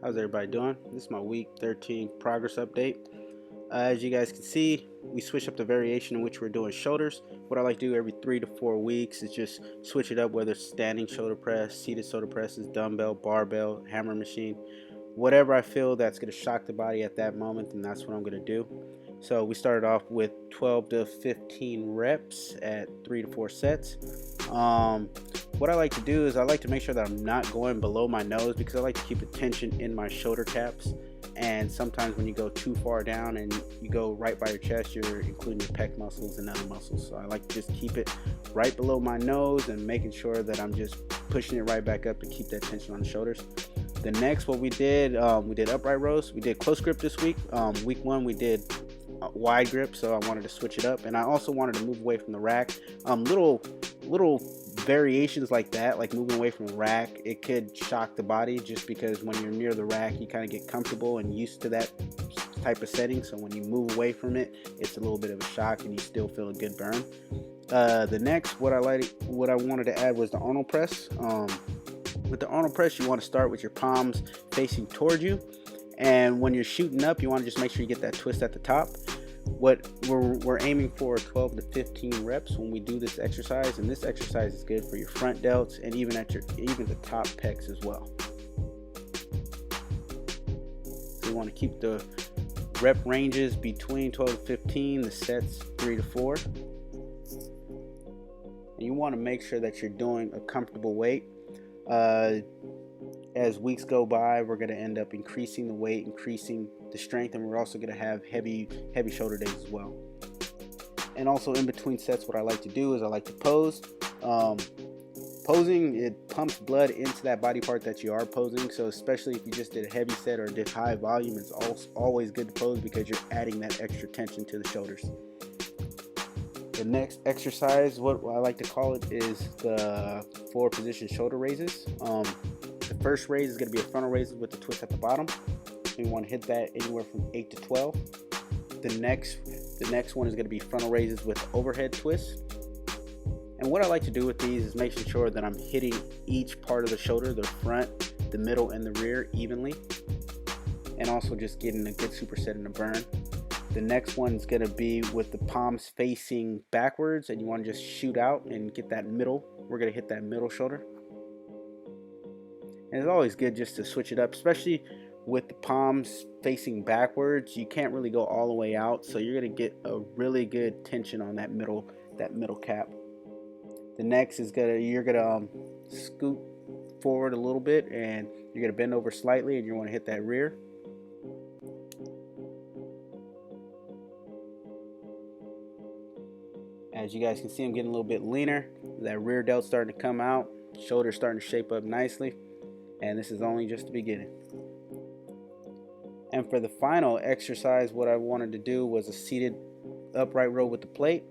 How's everybody doing? This is my week 13 progress update. As you guys can see, we switched up the variation in which we're doing shoulders. What I like to do every 3 to 4 weeks is just switch it up, whether it's standing shoulder press, seated shoulder presses, dumbbell, barbell, hammer machine, whatever I feel that's going to shock the body at that moment, then that's what I'm going to do. So we started off with 12 to 15 reps at 3 to 4 sets. What I like to do is I like to make sure that I'm not going below my nose, because I like to keep the tension in my shoulder caps. And sometimes when you go too far down and you go right by your chest, you're including your pec muscles and other muscles. So I like to just keep it right below my nose and making sure that I'm just pushing it right back up to keep that tension on the shoulders. The next, what we did upright rows. We did close grip this week. Week 1 we did wide grip, so I wanted to switch it up, and I also wanted to move away from the rack. Little variations like that, like moving away from the rack, it could shock the body, just because when you're near the rack you kind of get comfortable and used to that type of setting, so when you move away from it, it's a little bit of a shock and you still feel a good burn. The next, what I wanted to add was the Arnold Press. With the Arnold Press, you want to start with your palms facing towards you, and when you're shooting up, you want to just make sure you get that twist at the top. What we're aiming for 12 to 15 reps when we do this exercise, and this exercise is good for your front delts and even the top pecs as well. So you want to keep the rep ranges between 12 to 15, the sets 3 to 4. And you want to make sure that you're doing a comfortable weight. As weeks go by, we're going to end up increasing the weight, increasing the strength, and we're also going to have heavy shoulder days as well. And also in between sets, what I like to do is I like to pose. Posing, it pumps blood into that body part that you are posing, so especially if you just did a heavy set or did high volume, it's always good to pose, because you're adding that extra tension to the shoulders. The next exercise, what I like to call it, is the 4 position shoulder raises. The first raise is going to be a frontal raise with the twist at the bottom. You want to hit that anywhere from 8 to 12. The next one is going to be frontal raises with overhead twists. And what I like to do with these is making sure that I'm hitting each part of the shoulder, the front, the middle, and the rear evenly, and also just getting a good superset and a burn. The next one is going to be with the palms facing backwards, and you want to just shoot out and get that middle. We're going to hit that middle shoulder. And it's always good just to switch it up, especially with the palms facing backwards. You can't really go all the way out, so you're going to get a really good tension on that middle cap. The next is you're gonna scoot forward a little bit, and you're gonna bend over slightly, and you want to hit that rear. As you guys can see, I'm getting a little bit leaner. That rear delt starting to come out, shoulders starting to shape up nicely. And this is only just the beginning. And for the final exercise, what I wanted to do was a seated upright row with the plate.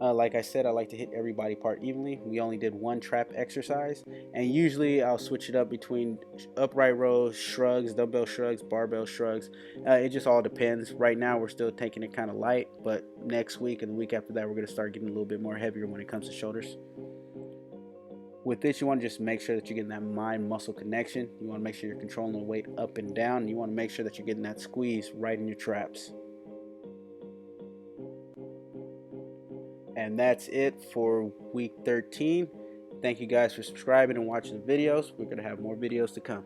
Like I said, I like to hit every body part evenly. We only did 1 trap exercise, and usually I'll switch it up between upright rows, shrugs, dumbbell shrugs, barbell shrugs. It just all depends. Right now we're still taking it kind of light, but next week and the week after that, we're going to start getting a little bit more heavier when it comes to shoulders. With this, you want to just make sure that you're getting that mind-muscle connection. You want to make sure you're controlling the weight up and down. And you want to make sure that you're getting that squeeze right in your traps. And that's it for week 13. Thank you guys for subscribing and watching the videos. We're going to have more videos to come.